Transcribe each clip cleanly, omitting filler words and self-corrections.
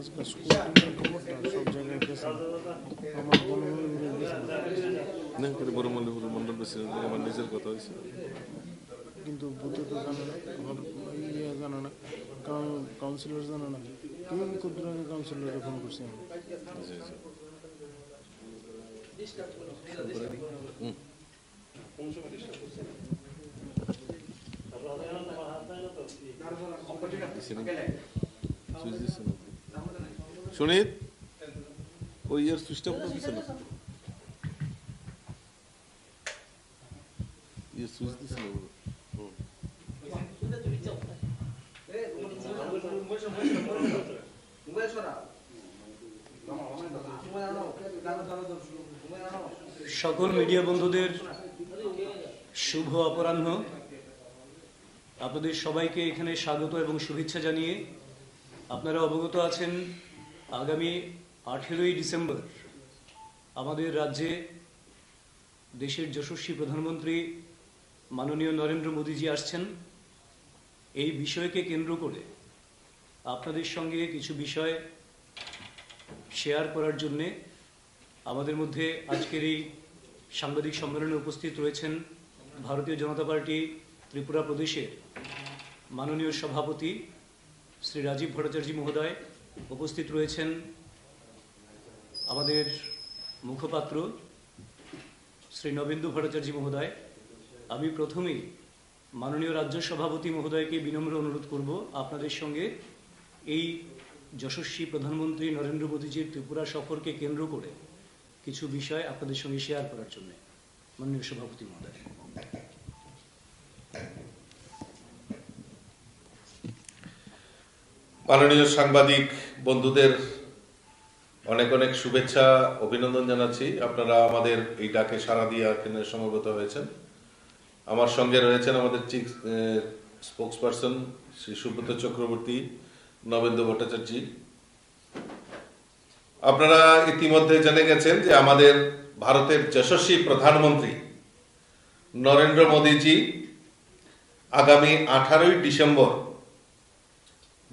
আজকাল স্কুলের খবরটা সব জায়গায় গেছে। আমার বনভূমি ঘুরে গেছে না করে বড় মন্ডল প্রেসিডেন্ট আমার নিজের কথা হয়েছে, কিন্তু বুথে তো জানে না, আমার ইয়ে জানে না, কাউন্সিলর জানে না। কেউ কত আগে কাউন্সিলরে ফোন করছি আমি। সুনীত ওই ইয়ার সুইচটা দিচ্ছে না, ইয়ে সুইচ দিচ্ছে না। সকল মিডিয়া বন্ধুদের শুভ অপরাহ্ন। আপনাদের সবাইকে এখানে স্বাগত এবং শুভেচ্ছা জানিয়ে, আপনারা অবগত আছেন আগামী 18ই ডিসেম্বর আমাদের রাজ্যে দেশের যশস্বী প্রধানমন্ত্রী মাননীয় নরেন্দ্র মোদীজি আসছেন। এই বিষয়কে কেন্দ্র করে আপনাদের সঙ্গে কিছু বিষয় শেয়ার করার জন্যে আমাদের মধ্যে আজকের এই সাংবাদিক সম্মেলনে উপস্থিত রয়েছেন ভারতীয় জনতা পার্টি ত্রিপুরা প্রদেশের মাননীয় সভাপতি শ্রী রাজীব ভট্টাচার্য মহোদয়, উপস্থিত রয়েছেন আমাদের মুখপাত্র শ্রী নবেন্দু ভট্টাচার্য মহোদয়। আমি প্রথমেই মাননীয় রাজ্য সভাপতি মহোদয়কে বিনম্র অনুরোধ করব আপনাদের সঙ্গে এই যশস্বী প্রধানমন্ত্রী নরেন্দ্র মোদীজির ত্রিপুরা সফরকে কেন্দ্র করে কিছু বিষয় আপনাদের সঙ্গে শেয়ার করার জন্য। মাননীয় সভাপতি মহোদয়। মাননীয় সাংবাদিক বন্ধুদের অনেক অনেক শুভেচ্ছা অভিনন্দন জানাচ্ছি। আপনারা আমাদের এই ডাকে সাড়া দিয়ে এখানে সমবেত হয়েছেন। আমার সঙ্গে রয়েছেন আমাদের চিফ স্পোকসপারসন শ্রী সুব্রত চক্রবর্তী, নবেন্দু ভট্টাচার্য। আপনারা ইতিমধ্যে জেনে গেছেন যে আমাদের ভারতের যশস্বী প্রধানমন্ত্রী নরেন্দ্র মোদীজি আগামী 18ই ডিসেম্বর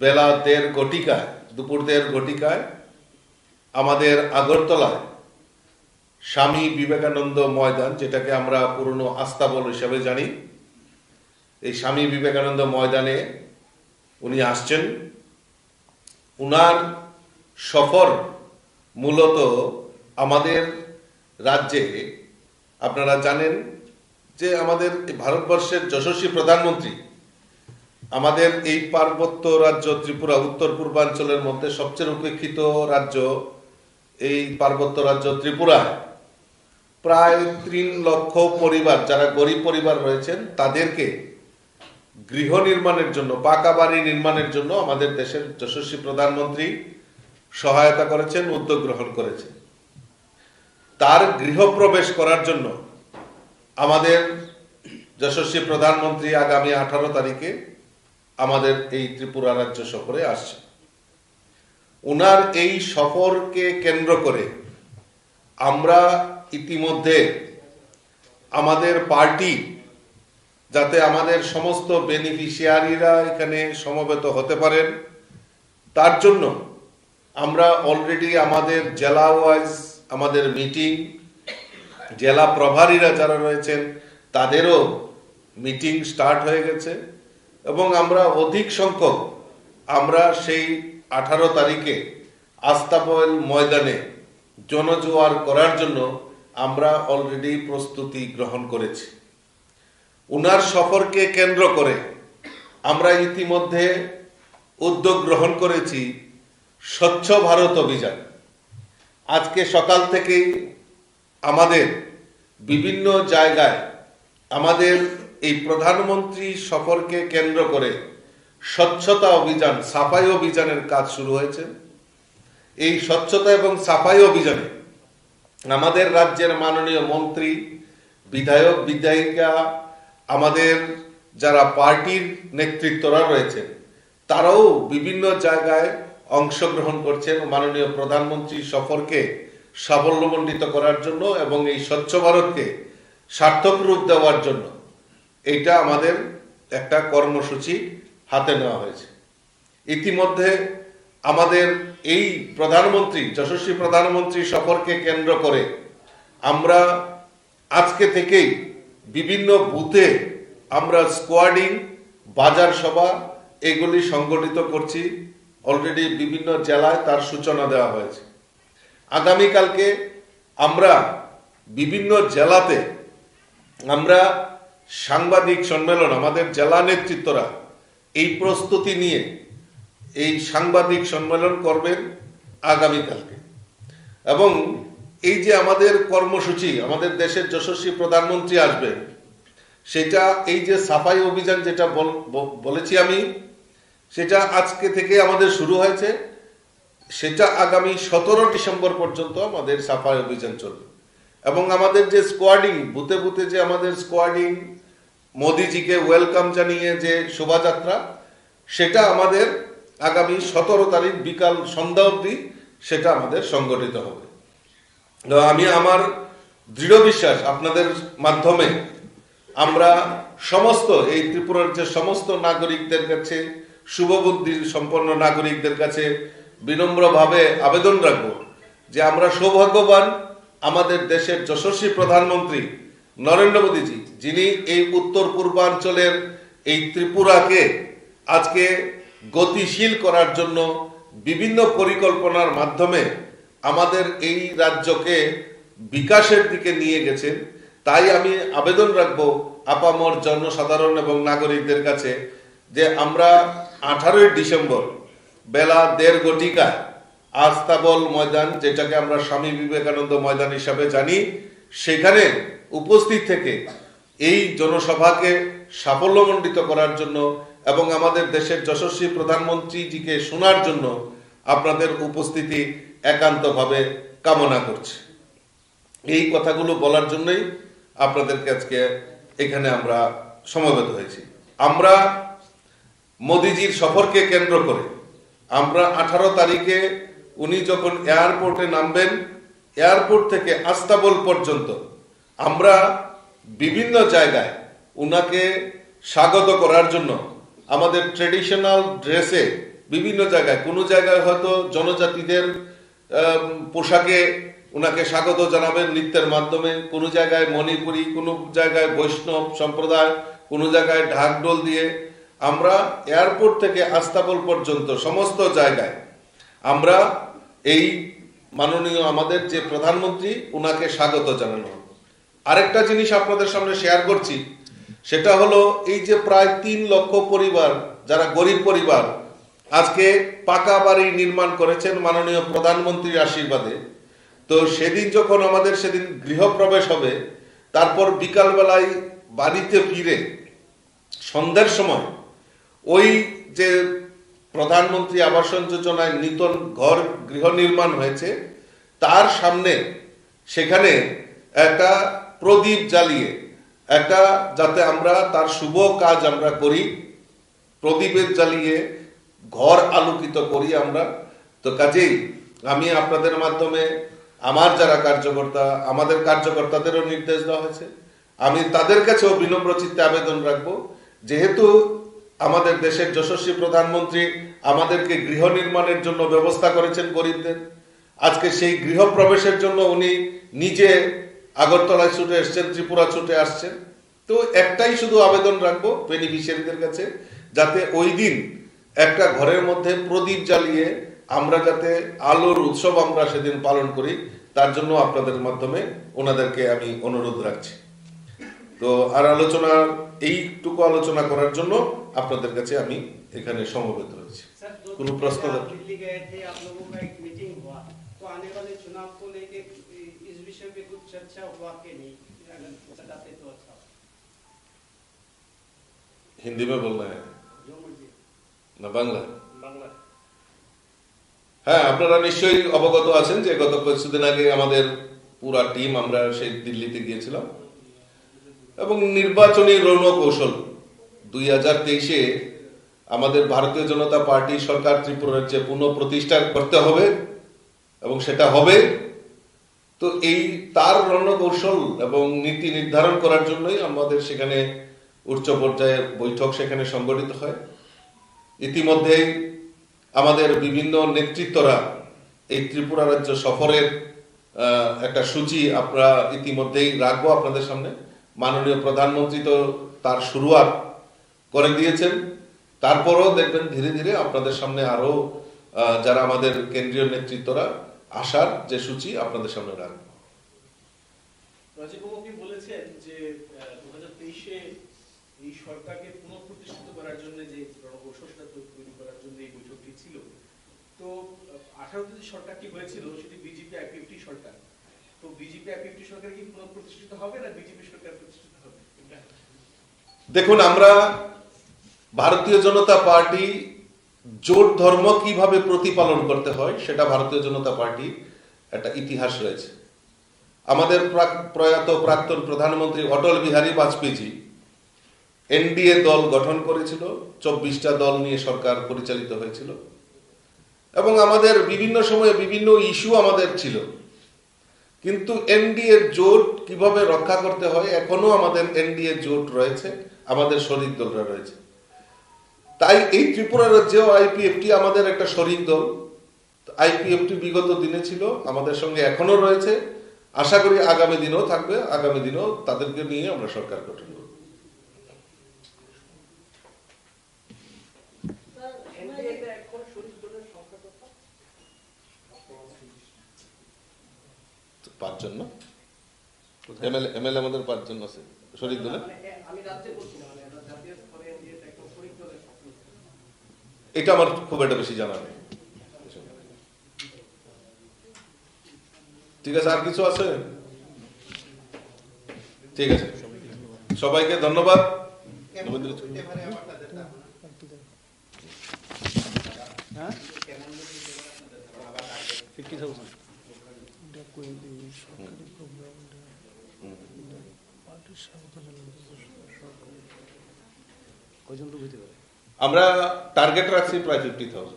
বেলা 1:30 ঘটিকায়, দুপুর 1:30 ঘটিকায় আমাদের আগরতলায় স্বামী বিবেকানন্দ ময়দান, যেটাকে আমরা পুরনো আস্তাবল হিসাবে জানি, এই স্বামী বিবেকানন্দ ময়দানে উনি আসছেন। উনার সফর মূলত আমাদের রাজ্যে, আপনারা জানেন যে আমাদের ভারতবর্ষের যশস্বী প্রধানমন্ত্রী আমাদের এই পার্বত্য রাজ্য ত্রিপুরা, উত্তর পূর্বাঞ্চলের মধ্যে সবচেয়ে উপেক্ষিত রাজ্য এই পার্বত্য রাজ্য ত্রিপুরায় প্রায় 3 লক্ষ পরিবার, যারা গরিব পরিবার রয়েছেন, তাদেরকে গৃহ নির্মাণের জন্য, পাকা বাড়ি নির্মাণের জন্য আমাদের দেশের যশস্বী প্রধানমন্ত্রী সহায়তা করেছেন, উদ্যোগ গ্রহণ করেছেন। তার গৃহপ্রবেশ করার জন্য আমাদের যশস্বী প্রধানমন্ত্রী আগামী 18 তারিখে আমাদের এই ত্রিপুরা রাজ্য সফরে আসছে। ওনার এই সফরকে কেন্দ্র করে আমরা ইতিমধ্যে আমাদের পার্টি, যাতে আমাদের সমস্ত বেনিফিশিয়ারিরা এখানে সমবেত হতে পারেন, তার জন্য আমরা অলরেডি আমাদের জেলা ওয়াইজ আমাদের মিটিং, জেলা প্রভারীরা যারা রয়েছেন তাদেরও মিটিং স্টার্ট হয়ে গেছে এবং আমরা অধিক সংখ্যক আমরা সেই 18 তারিখে আস্তাবল ময়দানে জনজোয়ার করার জন্য আমরা অলরেডি প্রস্তুতি গ্রহণ করেছি। উনার সফরকে কেন্দ্র করে আমরা ইতিমধ্যে উদ্যোগ গ্রহণ করেছি স্বচ্ছ ভারত অভিযান। আজকে সকাল থেকেই আমাদের বিভিন্ন জায়গায় আমাদের এই প্রধানমন্ত্রী সফরকে কেন্দ্র করে স্বচ্ছতা অভিযান, সাফাই অভিযানের কাজ শুরু হয়েছে। এই স্বচ্ছতা এবং সাফাই অভিযানে আমাদের রাজ্যের মাননীয় মন্ত্রী, বিধায়ক, বিধায়িকা, আমাদের যারা পার্টির নেতৃত্বরা রয়েছেন, তারাও বিভিন্ন জায়গায় অংশগ্রহণ করছেন মাননীয় প্রধানমন্ত্রী সফরকে সাফল্যমণ্ডিত করার জন্য এবং এই স্বচ্ছ ভারতকে সার্থক রূপ দেওয়ার জন্য। এইটা আমাদের একটা কর্মসূচি হাতে নেওয়া হয়েছে। ইতিমধ্যে আমাদের এই প্রধানমন্ত্রী যশস্বী প্রধানমন্ত্রী সফরকে কেন্দ্র করে আমরা আজকে থেকেই বিভিন্ন বুথে আমরা স্কোয়াডিং, বাজার সভা এগুলি সংগঠিত করছি। অলরেডি বিভিন্ন জেলায় তার সূচনা দেওয়া হয়েছে। আগামীকালকে আমরা বিভিন্ন জেলাতে আমরা সাংবাদিক সম্মেলন, আমাদের জেলা নেতৃত্বরা এই প্রস্তুতি নিয়ে এই সাংবাদিক সম্মেলন করবেন আগামীকালকে। এবং এই যে আমাদের কর্মসূচি, আমাদের দেশের যশস্বী প্রধানমন্ত্রী আসবেন, সেটা এই যে সাফাই অভিযান যেটা বলেছি আমি, সেটা আজকে থেকে আমাদের শুরু হয়েছে। সেটা আগামী 17 ডিসেম্বর পর্যন্ত আমাদের সাফাই অভিযান চলবে। এবং আমাদের যে স্কোয়াডিং, বুথে বুথে যে আমাদের স্কোয়াডিং, মোদিজিকে ওয়েলকাম জানিয়ে যে শোভাযাত্রা, সেটা আমাদের আগামী 17 তারিখ বিকাল সন্ধ্যা অবধি সেটা আমাদের সংগঠিত হবে। আমি আমার দৃঢ় বিশ্বাস আপনাদের মাধ্যমে আমরা সমস্ত এই ত্রিপুরার যে সমস্ত নাগরিকদের কাছে, শুভবুদ্ধি সম্পন্ন নাগরিকদের কাছে বিনম্রভাবে আবেদন রাখব যে আমরা সৌভাগ্যবান আমাদের দেশের যশস্বী প্রধানমন্ত্রী নরেন্দ্র মোদীজি, যিনি এই উত্তর পূর্বাঞ্চলের এই ত্রিপুরাকে আজকে গতিশীল করার জন্য বিভিন্ন পরিকল্পনার মাধ্যমে আমাদের এই রাজ্যকে বিকাশের দিকে নিয়ে গেছেন। তাই আমি আবেদন রাখবো আপামর জনসাধারণ এবং নাগরিকদের কাছে যে আমরা 18 ডিসেম্বর বেলা 1:30 ঘটিকায় আস্তাবল ময়দান, যেটাকে আমরা স্বামী বিবেকানন্দ ময়দান হিসাবে জানি, সেখানে উপস্থিত থেকে এই জনসভাকে সাফল্যমণ্ডিত করার জন্য এবং আমাদের দেশের যশস্বী প্রধানমন্ত্রীজিকে শোনার জন্য আপনাদের উপস্থিতি একান্তভাবে কামনা করছি। এই কথাগুলো বলার জন্যই আপনাদেরকে আজকে এখানে আমরা সমবেত হয়েছি। আমরা মোদিজির সফরকে কেন্দ্র করে আমরা 18 তারিখে উনি যখন এয়ারপোর্টে নামবেন, এয়ারপোর্ট থেকে আস্তাবল পর্যন্ত আমরা বিভিন্ন জায়গায় উনাকে স্বাগত করার জন্য আমাদের ট্রেডিশনাল ড্রেসে বিভিন্ন জায়গায়, কোনো জায়গায় হয়তো জনজাতিদের পোশাকে উনাকে স্বাগত জানাবেন নৃত্যের মাধ্যমে, কোনো জায়গায় মণিপুরি, কোনো জায়গায় বৈষ্ণব সম্প্রদায়, কোনো জায়গায় ঢাকঢোল দিয়ে আমরা এয়ারপোর্ট থেকে আস্তাবল পর্যন্ত সমস্ত জায়গায় আমরা এই মাননীয় আমাদের যে প্রধানমন্ত্রী উনাকে স্বাগত জানানো। আরেকটা জিনিস আপনাদের সামনে শেয়ার করছি, সেটা হলো এই যে প্রায় 3 লক্ষ পরিবার, যারা গরিব পরিবার, আজকে পাকা বাড়ি নির্মাণ করেছেন মাননীয় প্রধানমন্ত্রীর আশীর্বাদে। তো সেদিন যখন আমাদের সেদিন গৃহপ্রবেশ হবে, তারপর বিকালবেলায় বাড়িতে ফিরে সন্ধ্যার সময় ওই যে প্রধানমন্ত্রী আবাসন যোজনায় নূতন ঘর গৃহ নির্মাণ হয়েছে তার সামনে সেখানে একটা প্রদীপ জ্বালিয়ে একটা, যাতে আমরা তার শুভ কাজ আমরা করি, প্রদীপের জ্বালিয়ে ঘর আলোকিত করি আমরা। তো কাজেই আমি আপনাদের মাধ্যমে আমার যারা কার্যকর্তা, আমাদের কার্যকর্তাদেরও নির্দেশ দেওয়া হয়েছে, আমি তাদের কাছেও বিনম্র চিত্তে আবেদন রাখবো, যেহেতু আমাদের দেশের যশস্বী প্রধানমন্ত্রী আমাদেরকে গৃহ নির্মাণের জন্য ব্যবস্থা করেছেন গরিবদের, আজকে সেই গৃহ প্রবেশের জন্য উনি নিজে আগরতলায় ছুটে এসছেন, ত্রিপুরা ছুটে আসছেন। তো একটাই শুধু আবেদন রাখবো বেনিফিশিয়ারিদের কাছে, যাতে ওই দিন একটা ঘরের মধ্যে প্রদীপ জ্বালিয়ে আমরা যাতে আলোর উৎসব আমরা সেদিন পালন করি, তার জন্য আপনাদের মাধ্যমে ওনাদেরকে আমি অনুরোধ রাখছি। তো আর এইটুকু আলোচনা করার জন্য আপনাদের কাছে আমি এখানে সমবেত হয়েছি। কোনো প্রশ্ন? हिंदी में बोलना है না বাংলা? হ্যাঁ, আপনারা নিশ্চয়ই অবগত আছেন যে গত কিছুদিন আগে আমাদের পুরা টিম আমরা সেই দিল্লিতে গিয়েছিলাম এবং নির্বাচনী রণকৌশল 2023-এ আমাদের ভারতীয় জনতা পার্টি সরকার ত্রিপুরার যে পুনঃপ্রতিষ্ঠা করতে হবে এবং সেটা হবে। তো এই তার রণকৌশল এবং নীতি নির্ধারণ করার জন্যই আমাদের সেখানে উচ্চ পর্যায়ে বৈঠক সেখানে সংগঠিত হয়। ইতিমধ্যেই আমাদের বিভিন্ন নেতৃত্বরা এই ত্রিপুরা রাজ্য সফরের একটা সূচি আমরা ইতিমধ্যেই রাখবো আপনাদের সামনে। মাননীয় প্রধানমন্ত্রী তো তার শুরুয়াত করে দিয়েছেন, তারপরও দেখবেন ধীরে ধীরে আপনাদের সামনে আরো যারা আমাদের কেন্দ্রীয় নেতৃত্বরা আসার যে সূচি আপনাদের সামনে রাখবো। রাজীব বাবু বলেছেন যে 2023-এ এই সরকারকে পুনঃপ্রতিষ্ঠিত করার জন্য যে রণকৌশলটা তৈরি করার জন্য এই বৈঠকটি ছিল, তো 18তে যে সরকারটি হয়েছিল সেটি বিজেপি আইপিএফটি সরকার, তো বিজেপি আইপিএফটি সরকার কি পুনঃপ্রতিষ্ঠিত হবে না বিজেপি সরকার প্রতিষ্ঠিত হবে? দেখুন, আমরা ভারতীয় জনতা পার্টি জোট ধর্ম কিভাবে প্রতিপালন করতে হয় সেটা ভারতীয় জনতা পার্টি একটা ইতিহাস রয়েছে। আমাদের প্রয়াত প্রাক্তন প্রধানমন্ত্রী অটল বিহারী বাজপেয়ীজি এনডিএ দল গঠন করেছিল, 24টা দল নিয়ে সরকার পরিচালিত হয়েছিল এবং আমাদের বিভিন্ন সময়ে বিভিন্ন ইস্যু আমাদের ছিল, কিন্তু এনডিএ জোট কিভাবে রক্ষা করতে হয় এখনো আমাদের এনডিএ জোট রয়েছে, আমাদের শরিক দলরা রয়েছে। তাই এই ত্রিপুরা রাজ্যেও আইপিএফটি আমাদের একটা শরিক দল। আইপিএফটি বিগত দিনে ছিল, আমাদের সঙ্গে এখনো রয়েছে, আশা করি আগামী দিনেও থাকবে, আগামী দিনেও তাদেরকে নিয়ে আমরা সরকার গঠন করব। 5 জন না? এমএলএ আমাদের 5 জন আছে শরিক দলে। এটা আমার খুব একটা বেশি জানা নেই। ঠিক আছে, আর কিছু আছে? ঠিক আছে, সবাইকে ধন্যবাদ। আমরা টার্গেট রাখছি প্রায় 50,000।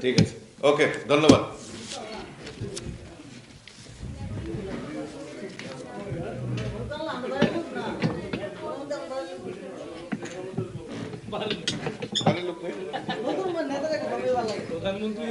ঠিক আছে, ওকে, ধন্যবাদ। প্রধানমন্ত্রী